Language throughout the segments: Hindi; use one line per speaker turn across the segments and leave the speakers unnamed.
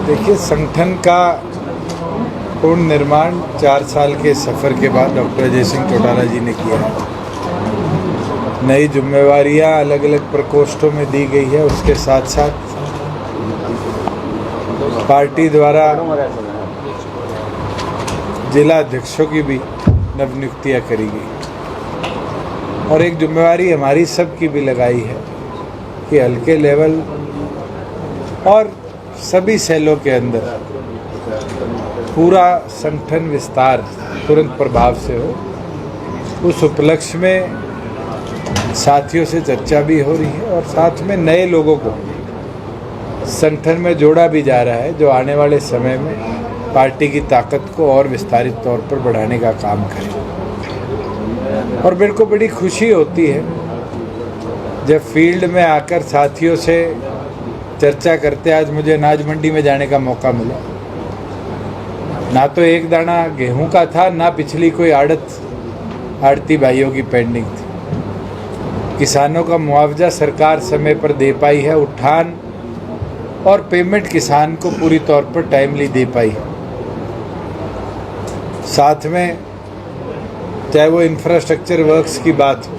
देखिए, संगठन का पूर्ण निर्माण 4 साल के सफ़र के बाद डॉक्टर अजय सिंह चौटाला जी ने किया है। नई जिम्मेवारियां अलग अलग प्रकोष्ठों में दी गई है। उसके साथ साथ पार्टी द्वारा जिला अध्यक्षों की भी नवनियुक्तियां करी गई और एक जिम्मेवारी हमारी सबकी भी लगाई है कि हल्के लेवल और सभी सेलों के अंदर पूरा संगठन विस्तार तुरंत प्रभाव से हो। उस उपलक्ष्य में साथियों से चर्चा भी हो रही है और साथ में नए लोगों को संगठन में जोड़ा भी जा रहा है, जो आने वाले समय में पार्टी की ताकत को और विस्तारित तौर पर बढ़ाने का काम करें। और मेरे को बड़ी खुशी होती है जब फील्ड में आकर साथियों से चर्चा करते। आज मुझे अनाज मंडी में जाने का मौका मिला। ना तो एक दाना गेहूं का था, ना पिछली कोई आड़ती भाइयों की पेंडिंग थी। किसानों का मुआवजा सरकार समय पर दे पाई है, उठान और पेमेंट किसान को पूरी तौर पर टाइमली दे पाई है। साथ में चाहे वो इंफ्रास्ट्रक्चर वर्क्स की बात हो,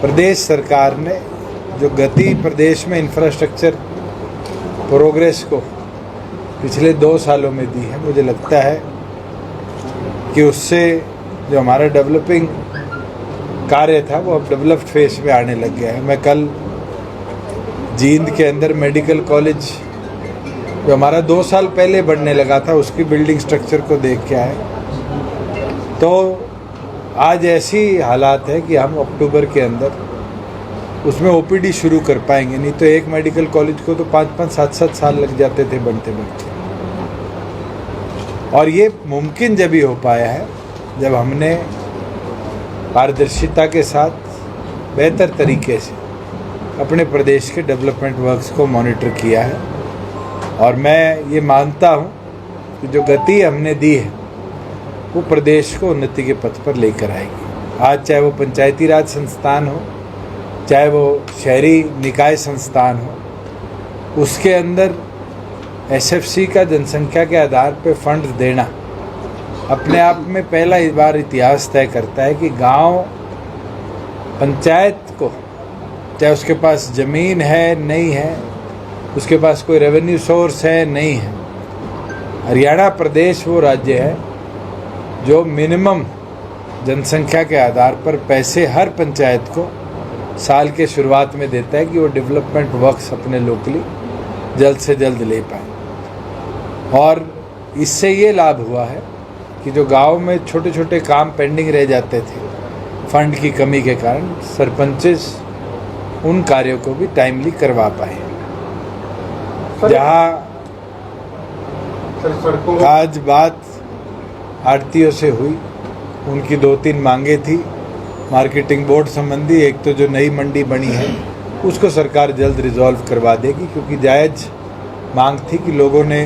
प्रदेश सरकार ने जो गति प्रदेश में इंफ्रास्ट्रक्चर प्रोग्रेस को पिछले 2 सालों में दी है, मुझे लगता है कि उससे जो हमारा डेवलपिंग कार्य था वो अब डेवलप्ड फेज में आने लग गया है। मैं कल जींद के अंदर मेडिकल कॉलेज जो हमारा 2 साल पहले बनने लगा था, उसकी बिल्डिंग स्ट्रक्चर को देख के आए। तो आज ऐसी हालात है कि हम अक्टूबर के अंदर उसमें ओपीडी शुरू कर पाएंगे। नहीं तो एक मेडिकल कॉलेज को तो 5-5, 7-7 साल लग जाते थे बनते बनते। और ये मुमकिन जब ही हो पाया है जब हमने पारदर्शिता के साथ बेहतर तरीके से अपने प्रदेश के डेवलपमेंट वर्क्स को मॉनिटर किया है। और मैं ये मानता हूँ कि जो गति हमने दी है वो प्रदेश को उन्नति के पथ पर लेकर आएगी। आज चाहे वो पंचायती राज संस्थान हो, चाहे वो शहरी निकाय संस्थान हो, उसके अंदर एसएफसी का जनसंख्या के आधार पर फंड देना अपने आप में पहला बार इतिहास तय करता है कि गांव पंचायत को, चाहे उसके पास ज़मीन है नहीं है, उसके पास कोई रेवेन्यू सोर्स है नहीं है, हरियाणा प्रदेश वो राज्य है जो मिनिमम जनसंख्या के आधार पर पैसे हर पंचायत को साल के शुरुआत में देता है कि वो डेवलपमेंट वर्क्स अपने लोकली जल्द से जल्द ले पाए। और इससे ये लाभ हुआ है कि जो गांव में छोटे छोटे काम पेंडिंग रह जाते थे फंड की कमी के कारण, सरपंचेस उन कार्यों को भी टाइमली करवा पाए। जहां आज बात आड़तियों से हुई, उनकी 2-3 मांगे थी मार्केटिंग बोर्ड संबंधी। एक तो जो नई मंडी बनी है उसको सरकार जल्द रिजॉल्व करवा देगी, क्योंकि जायज़ मांग थी कि लोगों ने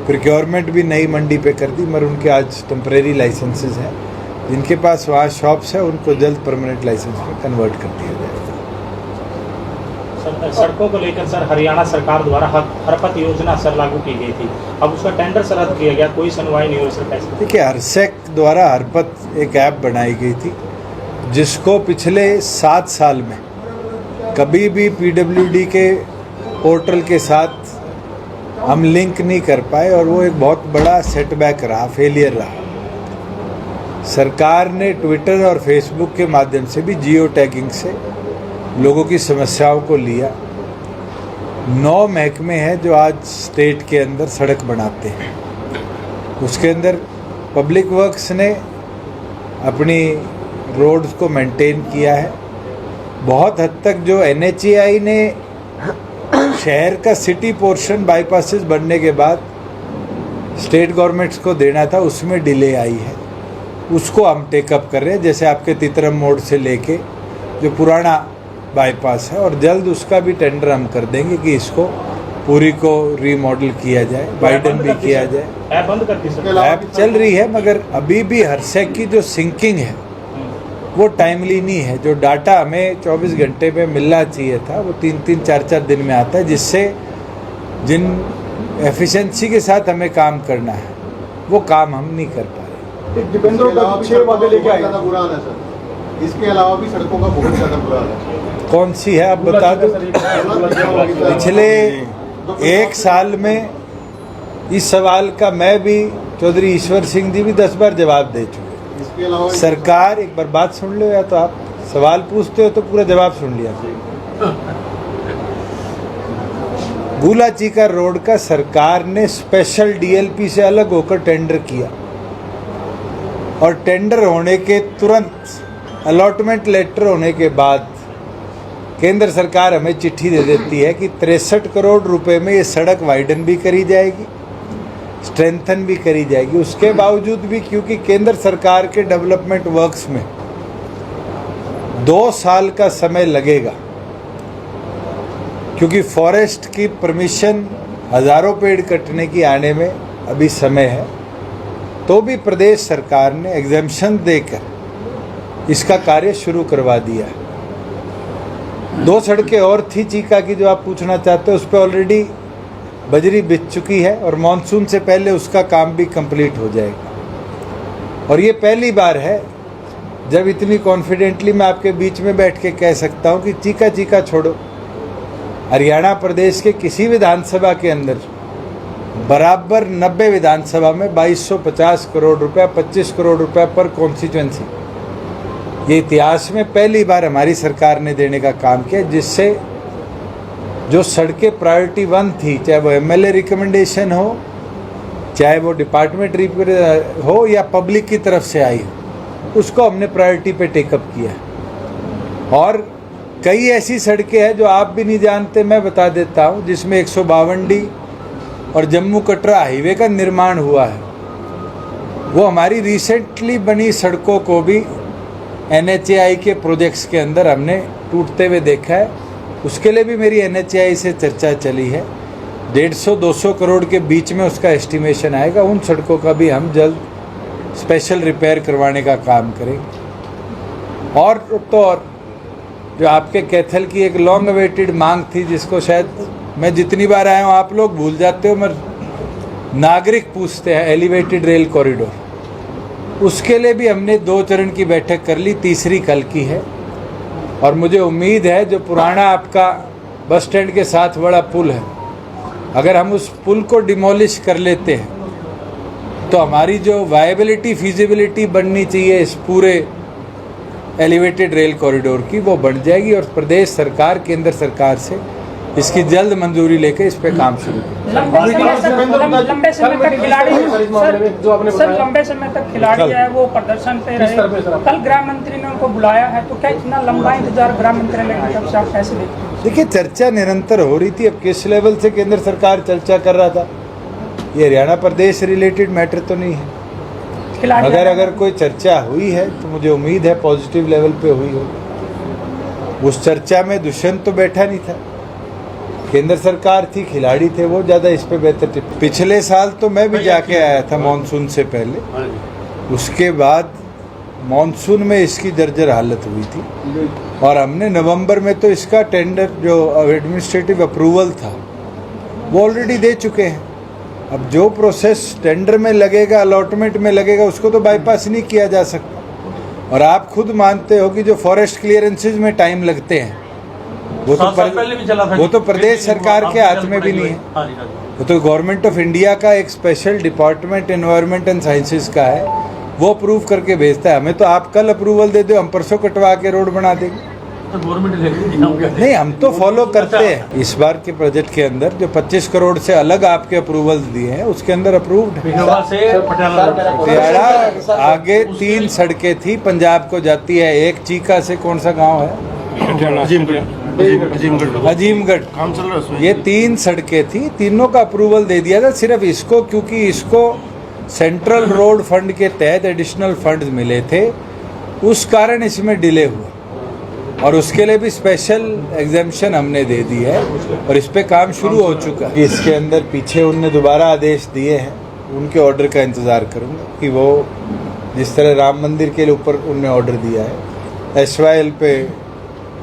प्रिक्योरमेंट भी नई मंडी पे कर दी, मगर उनके आज टेम्परेरी लाइसेंसेस हैं। जिनके पास वहाँ शॉप्स है उनको जल्द परमानेंट लाइसेंस में कन्वर्ट कर दिया जाएगा।
सड़कों को लेकर सर हरियाणा सरकार द्वारा हरपत योजना सर लागू की गई थी, अब उसका टेंडर सर रद्द किया गया, कोई सुनवाई नहीं हुई सर। कैसे?
देखिए, हरसेक द्वारा हरपत एक ऐप बनाई गई थी जिसको पिछले 7 साल में कभी भी पीडब्ल्यूडी के पोर्टल के साथ हम लिंक नहीं कर पाए और वो एक बहुत बड़ा सेटबैक रहा, फेलियर रहा। सरकार ने ट्विटर और फेसबुक के माध्यम से भी जियो टैगिंग से लोगों की समस्याओं को लिया। 9 महकमे हैं जो आज स्टेट के अंदर सड़क बनाते हैं। उसके अंदर पब्लिक वर्क्स ने अपनी रोड्स को मेंटेन किया है। बहुत हद तक जो NHAI ने शहर का सिटी पोर्शन बाईपासेस बनने के बाद स्टेट गवर्नमेंट्स को देना था, उसमें डिले आई है, उसको हम टेकअप कर रहे हैं। जैसे आपके तितरम मोड़ से लेके जो पुराना बाईपास है, और जल्द उसका भी टेंडर हम कर देंगे कि इसको पूरी को रीमॉडल किया जाए, वाइडन भी किया जाए।
ऐप बंद कर दी सर?
ऐप चल रही है, मगर अभी भी हरसेक की जो सिंकिंग है वो टाइमली नहीं है। जो डाटा हमें 24 घंटे में मिलना चाहिए था वो 3-3, 4-4 दिन में आता है, जिससे जिन एफिशिएंसी के साथ हमें काम करना है वो काम हम नहीं कर पा रहे।
दीपेंद्र का 6 वादे लेके आए, ज्यादा बुरा हाल है सर। इसके अलावा भी सड़कों का बहुत ज्यादा बुरा हाल है।
कौन सी है आप बता दो। पिछले एक साल में इस सवाल का मैं भी, चौधरी ईश्वर सिंह जी भी 10 बार जवाब दे चुके।
इसके अलावा
सरकार, एक बार बात सुन लो, या तो आप सवाल पूछते हो तो पूरा जवाब सुन लिया। भूला चीका रोड का सरकार ने स्पेशल डीएलपी से अलग होकर टेंडर किया और टेंडर होने के तुरंत अलॉटमेंट लेटर होने के बाद केंद्र सरकार हमें चिट्ठी दे देती है कि 63 करोड़ रुपए में ये सड़क वाइडन भी करी जाएगी, स्ट्रेंथन भी करी जाएगी। उसके बावजूद भी क्योंकि केंद्र सरकार के डेवलपमेंट वर्क्स में 2 साल का समय लगेगा, क्योंकि फॉरेस्ट की परमिशन हजारों पेड़ कटने की आने में अभी समय है, तो भी प्रदेश सरकार ने एग्जेम्पशन देकर इसका कार्य शुरू करवा दिया है। 2 सड़कें और थी चीका की जो आप पूछना चाहते हो, उस पर ऑलरेडी बजरी बिछ चुकी है और मॉनसून से पहले उसका काम भी कंप्लीट हो जाएगा। और ये पहली बार है जब इतनी कॉन्फिडेंटली मैं आपके बीच में बैठ के कह सकता हूँ कि चीका चीका छोड़ो, हरियाणा प्रदेश के किसी विधानसभा के अंदर बराबर 90 विधानसभा में 2250 करोड़ रुपया, 25 करोड़ रुपया पर कॉन्स्टिट्यूंसी, ये इतिहास में पहली बार हमारी सरकार ने देने का काम किया, जिससे जो सड़कें प्रायोरिटी 1 थी, चाहे वो एमएलए रिकमेंडेशन हो, चाहे वो डिपार्टमेंट हो या पब्लिक की तरफ से आई हो, उसको हमने प्रायोरिटी पे टेकअप किया। और कई ऐसी सड़कें हैं जो आप भी नहीं जानते, मैं बता देता हूँ, जिसमें 152 और जम्मू कटरा हाईवे का निर्माण हुआ है। वो हमारी रिसेंटली बनी सड़कों को भी NHAI के प्रोजेक्ट्स के अंदर हमने टूटते हुए देखा है। उसके लिए भी मेरी NHAI से चर्चा चली है। 150-200 करोड़ के बीच में उसका एस्टिमेशन आएगा। उन सड़कों का भी हम जल्द स्पेशल रिपेयर करवाने का काम करेंगे। और तो और जो आपके कैथल की एक लॉन्ग अवेटेड मांग थी, जिसको शायद मैं जितनी बार आया हूँ आप लोग भूल जाते हो, मगर नागरिक पूछते हैं, एलिवेटेड रेल कॉरिडोर, उसके लिए भी हमने 2 चरण की बैठक कर ली, तीसरी कल की है। और मुझे उम्मीद है जो पुराना आपका बस स्टैंड के साथ बड़ा पुल है, अगर हम उस पुल को डिमोलिश कर लेते हैं तो हमारी जो वायबिलिटी फिजिबिलिटी बननी चाहिए इस पूरे एलिवेटेड रेल कॉरिडोर की, वो बन जाएगी। और प्रदेश सरकार केंद्र सरकार से इसकी जल्द मंजूरी लेकर इस पे काम शुरू करें।
लंबे समय तक खिलाड़ी है वो प्रदर्शन पे रहे। कल गृह मंत्री ने उनको बुलाया है, तो क्या इतना लंबा इंतजार गृह मंत्री ने किया, आप कैसे देखते हैं?
देखिए, चर्चा निरंतर हो रही थी। अब किस लेवल से केंद्र सरकार चर्चा कर रहा था, ये हरियाणा प्रदेश रिलेटेड मैटर तो नहीं है। अगर कोई चर्चा हुई है तो मुझे उम्मीद है पॉजिटिव लेवल पे हुई होगी। उस चर्चा में दुष्यंत तो बैठा नहीं था, केंद्र सरकार थी, खिलाड़ी थे, वो ज़्यादा इस पे बेहतर थे। पिछले साल तो मैं भी जाके आया था मॉनसून से पहले, उसके बाद मॉनसून में इसकी जर्जर हालत हुई थी और हमने नवंबर में तो इसका टेंडर जो एडमिनिस्ट्रेटिव अप्रूवल था वो ऑलरेडी दे चुके हैं। अब जो प्रोसेस टेंडर में लगेगा, अलॉटमेंट में लगेगा, उसको तो बाईपास नहीं किया जा सकता। और आप खुद मानते हो कि जो फॉरेस्ट क्लियरेंसेज में टाइम लगते हैं वो तो प्रदेश सरकार के हाथ में भी नहीं है, वो तो गवर्नमेंट ऑफ इंडिया का एक special department environment and sciences का है, वो अप्रूव करके भेजता है। हमें तो आप कल अप्रूवल दे दो, हम परसों कटवा के रोड बना देंगे। नहीं, हम तो फॉलो करते हैं। इस बार के प्रोजेक्ट के अंदर जो 25 करोड़ से अलग आपके अप्रूवल दिए हैं, उसके अंदर अप्रूव्ड है। पटियाला आगे 3 सड़कें थी, पंजाब को जाती है, एक चीका से कौन सा गांव है, अजीमगढ़, ये 3 सड़कें थी, तीनों का अप्रूवल दे दिया था। सिर्फ इसको, क्योंकि इसको सेंट्रल रोड फंड के तहत एडिशनल फंड मिले थे, उस कारण इसमें डिले हुआ और उसके लिए भी स्पेशल एग्जेम्पशन हमने दे दी है और इस पे काम शुरू हो चुका है। इसके अंदर पीछे उनने दोबारा आदेश दिए हैं, उनके ऑर्डर का इंतज़ार करूँगा कि वो जिस तरह राम मंदिर के लिए ऊपर उनने ऑर्डर दिया है, SYL पे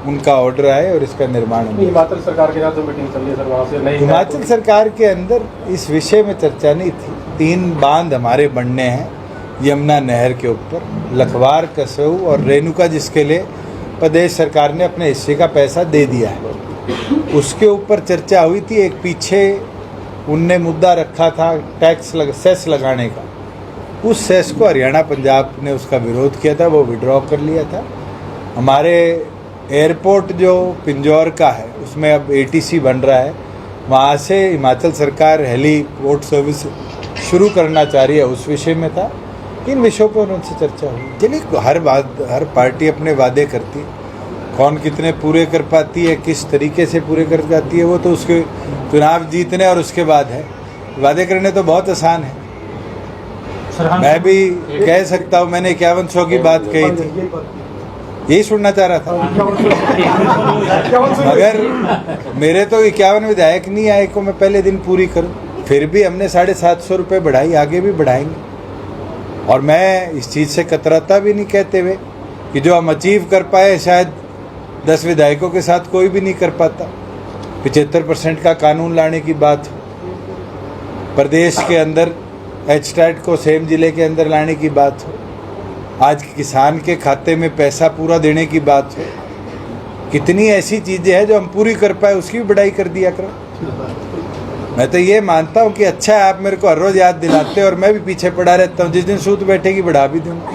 उनका ऑर्डर आए और इसका निर्माण हो।
हिमाचल सरकार के साथ जो मीटिंग चल रही है सर, वहाँ से नहीं,
हिमाचल सरकार के अंदर इस विषय में चर्चा नहीं थी। 3 बांध हमारे बनने हैं यमुना नहर के ऊपर, लखवार, कसऊ और रेणुका, जिसके लिए प्रदेश सरकार ने अपने हिस्से का पैसा दे दिया है। उसके ऊपर चर्चा हुई थी। एक पीछे उनने मुद्दा रखा था सेस लगाने का। उस सेस को हरियाणा पंजाब ने उसका विरोध किया था, वो विड्रॉ कर लिया था। हमारे एयरपोर्ट जो पिंजौर का है उसमें अब ATC बन रहा है, वहाँ से हिमाचल सरकार हेलीपोर्ट सर्विस शुरू करना चाह रही है, उस विषय में था। इन विषयों पर उनसे चर्चा हुई। चलिए, हर पार्टी अपने वादे करती है, कौन कितने पूरे कर पाती है, किस तरीके से पूरे कर जाती है, वो तो उसके चुनाव जीतने और उसके बाद है। वादे करने तो बहुत आसान है। मैं भी कह सकता हूँ, मैंने 5100 की बात कही थी, यही सुनना चाह रहा था। मगर मेरे तो 51 विधायक नहीं आए को मैं पहले दिन पूरी करूं। फिर भी हमने 750 रुपये बढ़ाई, आगे भी बढ़ाएंगे। और मैं इस चीज़ से कतराता भी नहीं कहते हुए कि जो हम अचीव कर पाए शायद 10 विधायकों के साथ कोई भी नहीं कर पाता। 75% का कानून लाने की बात हो, प्रदेश के अंदर HTAT को सेम जिले के अंदर लाने की बात हो, आज किसान के खाते में पैसा पूरा देने की बात हो, कितनी ऐसी चीज़ें हैं जो हम पूरी कर पाए, उसकी भी बढ़ाई कर दिया करो। मैं तो ये मानता हूँ कि अच्छा है आप मेरे को हर रोज याद दिलाते और मैं भी पीछे पड़ा रहता हूँ। जिस दिन सूत बैठेगी बढ़ा भी दूंगा।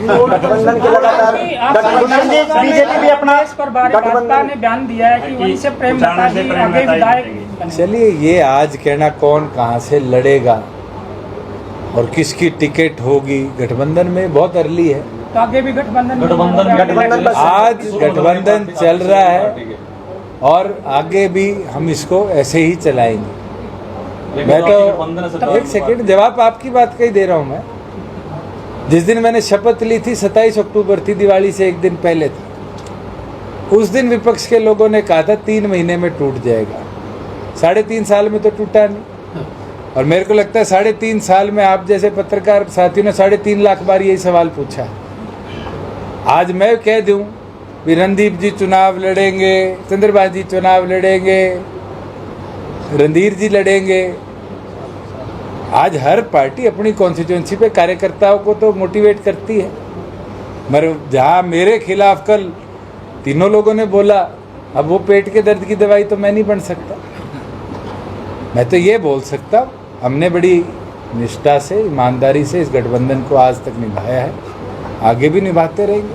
बीजेपी भी अपना भाजपा ने बयान दिया है कि वहीं से प्रेम लता जी आगे विधायक।
चलिए, ये आज कहना कौन कहाँ से लड़ेगा और किसकी टिकट होगी, गठबंधन में बहुत अर्ली है।
तो आगे भी गठबंधन
आज गठबंधन चल रहा है और आगे भी हम इसको ऐसे ही चलाएंगे। मैं तो एक सेकंड जवाब आपकी बात का ही दे रहा हूं। मैं जिस दिन मैंने शपथ ली थी 27 अक्टूबर थी, दिवाली से एक दिन पहले था। उस दिन विपक्ष के लोगों ने कहा था 3 महीने में टूट जाएगा। 3.5 साल में तो टूटा नहीं। और मेरे को लगता है 3.5 साल में आप जैसे पत्रकार साथियों ने 3.5 लाख बार यही सवाल पूछा। आज मैं कह दूं भी रणदीप जी चुनाव लड़ेंगे, चंद्रबाबू जी चुनाव लड़ेंगे, रणधीर जी लड़ेंगे। आज हर पार्टी अपनी कॉन्स्टिट्यूंसी पे कार्यकर्ताओं को तो मोटिवेट करती है। मगर जहाँ मेरे खिलाफ कल 3 लोगों ने बोला, अब वो पेट के दर्द की दवाई तो मैं नहीं बन सकता। मैं तो ये बोल सकता हूँ, हमने बड़ी निष्ठा से, ईमानदारी से इस गठबंधन को आज तक निभाया है, आगे भी निभाते रहेंगे।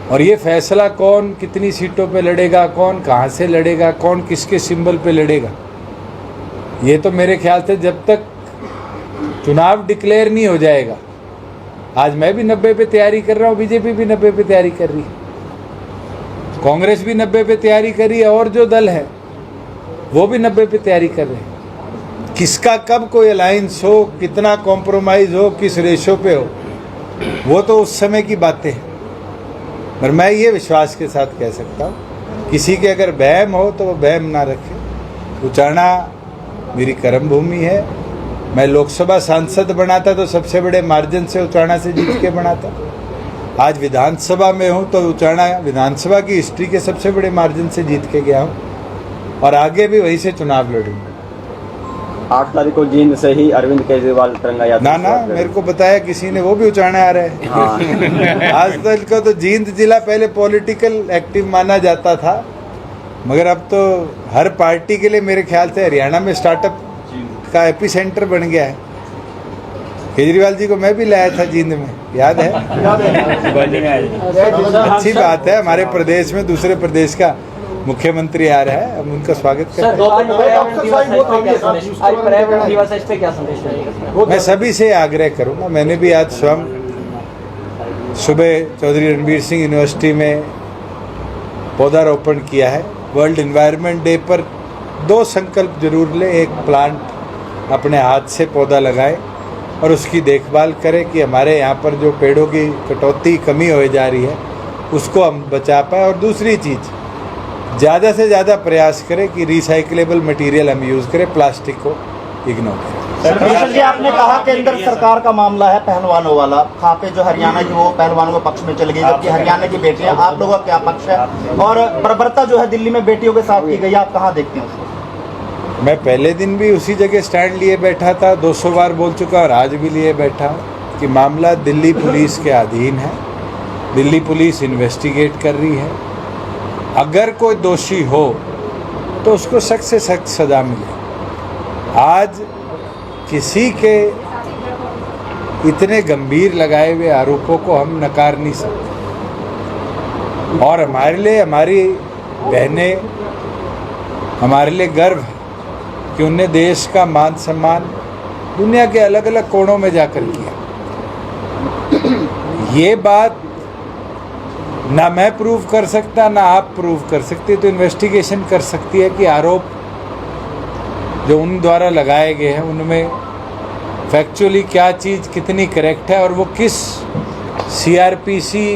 और ये फैसला कौन कितनी सीटों पे लड़ेगा, कौन कहाँ से लड़ेगा, कौन किसके सिंबल पे लड़ेगा, ये तो मेरे ख्याल से जब तक चुनाव डिक्लेयर नहीं हो जाएगा। आज मैं भी 90 पे तैयारी कर रहा हूँ, बीजेपी भी 90 पे तैयारी कर रही है, कांग्रेस भी 90 पे तैयारी कर रही है, और जो दल है वो भी 90 पे तैयारी कर रहे हैं। किसका कब कोई अलायंस हो, कितना कॉम्प्रोमाइज हो, किस रेशो पे हो, वो तो उस समय की बातें हैं। पर मैं ये विश्वास के साथ कह सकता हूँ, किसी के अगर वहम हो तो वो वहम ना रखे। उचाना मेरी कर्म भूमि है। मैं लोकसभा सांसद बना था तो सबसे बड़े मार्जिन से उचाना से जीत के बना था। आज विधानसभा में हूँ तो उचाना विधानसभा की हिस्ट्री के सबसे बड़े मार्जिन से जीत के गया हूँ और आगे भी वहीं से चुनाव लड़ूंगा।
8 तारीख को जींद से ही अरविंद केजरीवाल तिरंगा यात्रा
ना मेरे को बताया किसी ने, वो भी उचाना आ रहे हैं।
हाँ।
आज तक को तो जींद जिला पहले पॉलिटिकल एक्टिव माना जाता था, मगर अब तो हर पार्टी के लिए मेरे ख्याल से हरियाणा में स्टार्टअप का एपी सेंटर बन गया है। केजरीवाल जी को मैं भी लाया था जींद में, याद है? अच्छी बात है, हमारे प्रदेश में दूसरे प्रदेश का मुख्यमंत्री आ रहा है, हम उनका स्वागत करते हैं। मैं सभी से आग्रह करूंगा, मैंने भी आज स्वयं सुबह चौधरी रणबीर सिंह यूनिवर्सिटी में पौधारोपण किया है। वर्ल्ड एनवायरनमेंट डे पर 2 संकल्प जरूर लें। एक, प्लांट अपने हाथ से पौधा लगाए और उसकी देखभाल करें कि हमारे यहाँ पर जो पेड़ों की कटौती कमी हो जा रही है उसको हम बचा पाए। और दूसरी चीज़, ज़्यादा से ज़्यादा प्रयास करें कि रिसाइक्लेबल मटेरियल हम यूज़ करें, प्लास्टिक को इग्नोर किया।
मिश्र जी, आपने कहा केंद्र सरकार का मामला है पहलवानों वाला, वहाँ पे जो हरियाणा की वो पहलवानों के पक्ष में चली गई, जबकि हरियाणा की बेटियां, आप लोगों का क्या पक्ष है? और बर्बरता जो है दिल्ली में बेटियों के साथ की गई, आप कहाँ देखते हैं उसको?
मैं पहले दिन भी उसी जगह स्टैंड लिए बैठा था, 200 बार बोल चुका और आज भी लिए बैठा हूँ कि मामला दिल्ली पुलिस के अधीन है। दिल्ली पुलिस इन्वेस्टिगेट कर रही है। अगर कोई दोषी हो तो उसको सख्त से सख्त सजा मिले। आज किसी के इतने गंभीर लगाए हुए आरोपों को हम नकार नहीं सकते और हमारे लिए, हमारी बहनें, हमारे लिए गर्व है कि उनने देश का मान सम्मान दुनिया के अलग अलग कोणों में जाकर किया। ये बात ना मैं प्रूव कर सकता, ना आप प्रूव कर सकते, तो इन्वेस्टिगेशन कर सकती है कि आरोप जो उन द्वारा लगाए गए हैं उनमें फैक्चुअली क्या चीज़ कितनी करेक्ट है और वो किस सीआरपीसी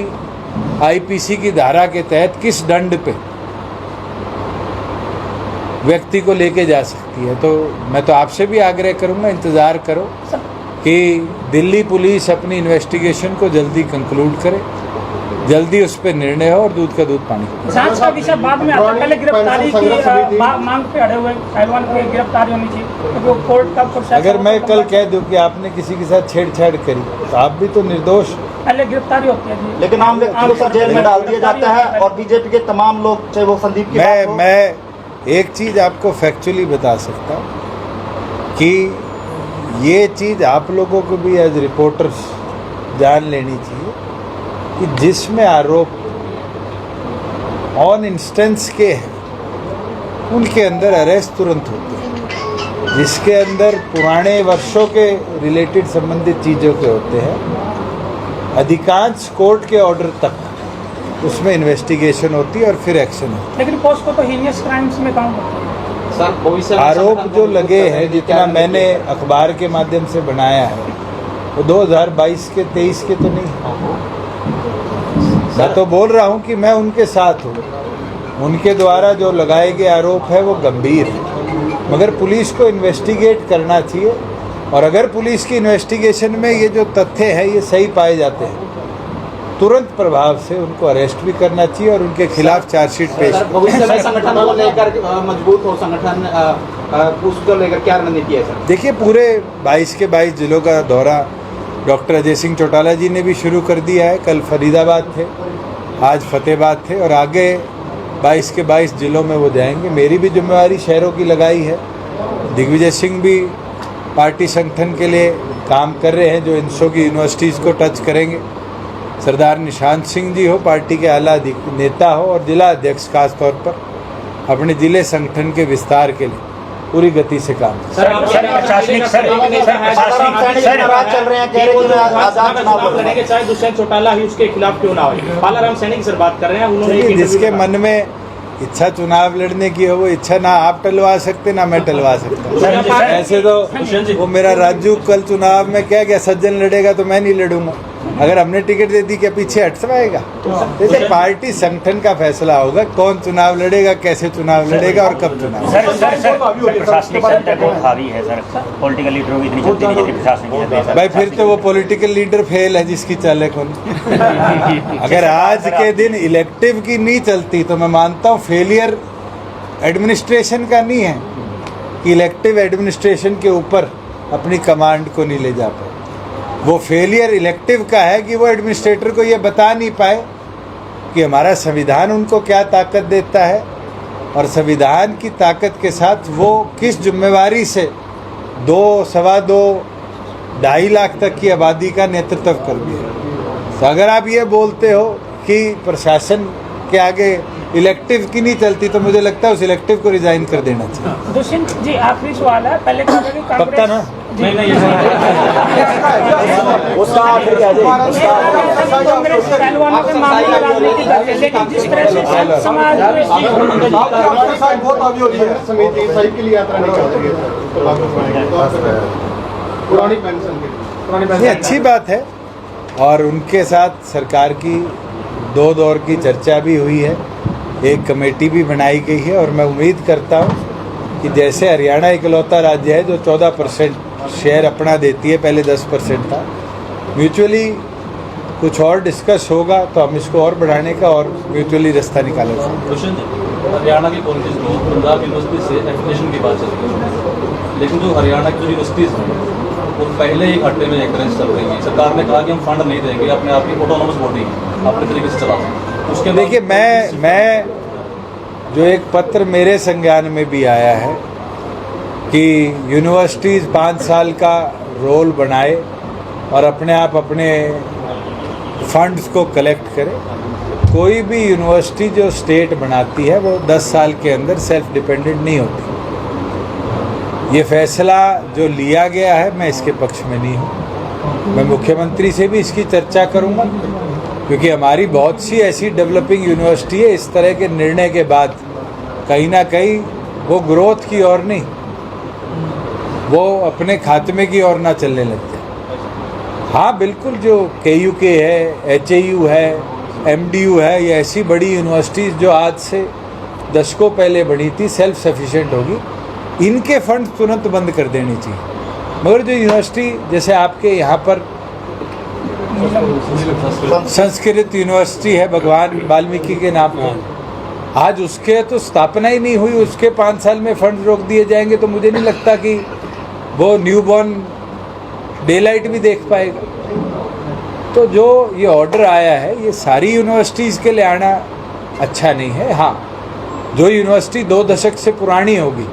आईपीसी की धारा के तहत किस दंड पे व्यक्ति को लेके जा सकती है। तो मैं तो आपसे भी आग्रह करूंगा, इंतज़ार करो कि दिल्ली पुलिस अपनी इन्वेस्टिगेशन को जल्दी कंक्लूड करे, जल्दी उस पर निर्णय हो और दूध का दूध पानी का।
जांच का विषय बाद में आता है, पहले गिरफ्तारी की मांग पे अड़े हुए पहलवान की गिरफ्तारी होनी चाहिए, तो वो कोर्ट का प्रोसेस।
अगर मैं कल कह दूं कि आपने किसी के साथ छेड़छाड़ करी तो आप भी तो निर्दोष,
पहले गिरफ्तारी होती है जी।
लेकिन आम व्यक्तियों को जेल में डाल दिया जाता है और बीजेपी के तमाम लोग, चाहे वो संदीप की बात हो।
मैं एक चीज़ आपको फैक्चुअली बता सकता हूँ कि ये चीज़ आप लोगों को भी एज रिपोर्टर्स जान लेनी चाहिए कि जिसमें आरोप ऑन इंस्टेंस के हैं उनके अंदर अरेस्ट तुरंत होते हैं, जिसके अंदर पुराने वर्षों के रिलेटेड संबंधित चीज़ों के होते हैं अधिकांश कोर्ट के ऑर्डर तक उसमें इन्वेस्टिगेशन होती है और फिर एक्शन होता है।
लेकिन पोस्ट को तो हीनियस क्राइम्स में काउंट होता है।
आरोप जो लगे हैं, जितना मैंने अखबार के माध्यम से बनाया है वो 2022 के 23 के तो नहीं। मैं तो बोल रहा हूँ कि मैं उनके साथ हूँ, उनके द्वारा जो लगाए गए आरोप है वो गंभीर है, मगर पुलिस को इन्वेस्टिगेट करना चाहिए और अगर पुलिस की इन्वेस्टिगेशन में ये जो तथ्य हैं ये सही पाए जाते हैं तुरंत प्रभाव से उनको अरेस्ट भी करना चाहिए और उनके खिलाफ चार्जशीट पेश।
भविष्य में संगठन को लेकर मजबूत हो, संगठन उसको लेकर क्या रणनीति है सर?
देखिए, पूरे 22 के 22 जिलों का दौरा डॉक्टर अजय सिंह चौटाला जी ने भी शुरू कर दिया है। कल फरीदाबाद थे, आज फतेहाबाद थे और आगे 22 के 22 जिलों में वो जाएंगे। मेरी भी जिम्मेवारी शहरों की लगाई है। दिग्विजय सिंह भी पार्टी संगठन के लिए काम कर रहे हैं जो इंसो की यूनिवर्सिटीज़ को टच करेंगे। सरदार निशांत सिंह जी हो, पार्टी के आला नेता हो और जिला अध्यक्ष खास तौर पर अपने जिले संगठन के विस्तार के लिए पूरी गति से काम।
चल रहे हैं, कह रहे हैं कि आजाद चुनाव
लड़ेंगे, चाहे दुष्यंत चौटाला ही उसके खिलाफ क्यों ना हो। बालाराम सैनी सर बात कर रहे हैं, उन्होंने
जिसके मन में इच्छा चुनाव लड़ने की हो वो इच्छा ना आप टलवा सकते ना मैं टलवा सकता। ऐसे तो वो मेरा राजू कल चुनाव में क्या क्या सज्जन लड़ेगा तो मैं नहीं लड़ूंगा। अगर हमने टिकट दे दी क्या पीछे हट पाएगा? जैसे पार्टी संगठन का फैसला होगा कौन चुनाव लड़ेगा, कैसे चुनाव लड़ेगा और कब चुनाव। भाई फिर तो वो पॉलिटिकल लीडर फेल है जिसकी चले कौन। अगर आज के दिन इलेक्टिव की नहीं चलती तो मैं मानता हूँ फेलियर एडमिनिस्ट्रेशन का नहीं है कि इलेक्टिव एडमिनिस्ट्रेशन के ऊपर अपनी कमांड को नहीं ले जा पाए। वो फेलियर इलेक्टिव का है कि वो एडमिनिस्ट्रेटर को ये बता नहीं पाए कि हमारा संविधान उनको क्या ताकत देता है और संविधान की ताकत के साथ वो किस जिम्मेवारी से 2, सवा 2, 2.5 लाख तक की आबादी का नेतृत्व कर दिया। तो अगर आप ये बोलते हो कि प्रशासन के आगे इलेक्टिव की नहीं चलती तो मुझे लगता है उस इलेक्टिव को रिजाइन कर देना चाहिए।
दुष्यंत जी, आखिरी सवाल है। पहले
पक्का ना?
उसका
कांग्रेस पहलवानों के मामले में राजनीति करती है, लेकिन जिस तरह से समाज
समिति सही के लिए यात्रा नहीं कर रही है, पुरानी पेंशन
ये अच्छी बात है और उनके साथ सरकार की 2 दौर की चर्चा भी हुई है, एक कमेटी भी बनाई गई है और मैं उम्मीद करता हूँ कि जैसे हरियाणा इकलौता राज्य है जो 14% शेयर अपना देती है, पहले 10% था, म्यूचुअली कुछ और डिस्कस होगा तो हम इसको और बढ़ाने का और म्यूचुअली रास्ता निकालेंगे।
हरियाणा की कॉलेजेस को पंजाब यूनिवर्सिटी से एफिलिएशन की बात चल रही है, लेकिन जो हरियाणा की जो यूनिवर्सिटीज़ हैं वो पहले ही घाटे में एक तरह से चल रही है। सरकार ने कहा कि हम फंड नहीं देंगे, अपने आप की ऑटोनोमस बॉडी अपने तरीके से चला सकते। उसके
देखिए, मैं जो एक पत्र मेरे संज्ञान में भी आया है कि यूनिवर्सिटीज़ 5 साल का रोल बनाए और अपने आप अपने फंड्स को कलेक्ट करे। कोई भी यूनिवर्सिटी जो स्टेट बनाती है वो 10 साल के अंदर सेल्फ डिपेंडेंट नहीं होती। ये फैसला जो लिया गया है मैं इसके पक्ष में नहीं हूँ। मैं मुख्यमंत्री से भी इसकी चर्चा करूँगा, क्योंकि हमारी बहुत सी ऐसी डेवलपिंग यूनिवर्सिटी है, इस तरह के निर्णय के बाद कहीं ना कहीं वो ग्रोथ की ओर नहीं, वो अपने खात्मे की ओर ना चलने लगते। हाँ बिल्कुल, जो KUK है, HAU है, MDU है, ये ऐसी बड़ी यूनिवर्सिटीज़ जो आज से दशकों पहले बनी थी, सेल्फ सफिशिएंट होगी, इनके फंड तुरंत बंद कर देनी चाहिए। मगर जो यूनिवर्सिटी जैसे आपके यहाँ पर संस्कृत यूनिवर्सिटी है भगवान वाल्मीकि के नाम पर, आज उसके तो स्थापना ही नहीं हुई, उसके 5 साल में फंड रोक दिए जाएंगे तो मुझे नहीं लगता कि वो न्यूबॉर्न डे लाइट भी देख पाएगा। तो जो ये ऑर्डर आया है ये सारी यूनिवर्सिटीज़ के लिए आना अच्छा नहीं है। हाँ, जो यूनिवर्सिटी 2 दशक से पुरानी होगी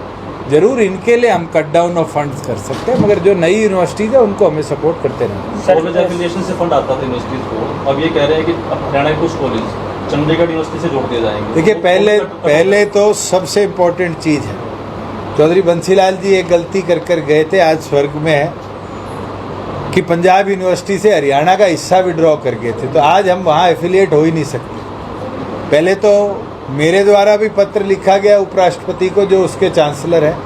जरूर इनके लिए हम कट डाउन ऑफ फंड्स कर सकते हैं, मगर जो नई यूनिवर्सिटीज़ है उनको हमें सपोर्ट करते रहेंगे।
कॉलेज एफिलिएशन से फंड आता था यूनिवर्सिटीज़ को, अब ये कह रहे हैं कि हरियाणा के कुछ कॉलेज चंडीगढ़ यूनिवर्सिटी से जोड़ दिए जाएंगे।
देखिए, पहले तो सबसे इम्पोर्टेंट चीज़ है, चौधरी बंसीलाल जी एक गलती कर गए थे, आज स्वर्ग में है, कि पंजाब यूनिवर्सिटी से हरियाणा का हिस्सा विड्रॉ कर गए थे, तो आज हम वहाँ एफिलिएट हो ही नहीं सकते। पहले तो मेरे द्वारा भी पत्र लिखा गया उपराष्ट्रपति को, जो उसके चांसलर हैं,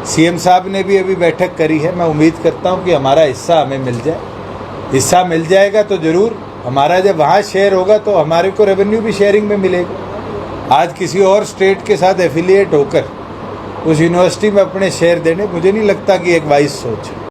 CM साहब ने भी अभी बैठक करी है। मैं उम्मीद करता हूँ कि हमारा हिस्सा हमें मिल जाए। हिस्सा मिल जाएगा तो ज़रूर हमारा जब वहाँ शेयर होगा तो हमारे को रेवेन्यू भी शेयरिंग में मिलेगा। आज किसी और स्टेट के साथ एफिलिएट होकर उस यूनिवर्सिटी में अपने शेयर देने, मुझे नहीं लगता कि एक वाइज सोच है।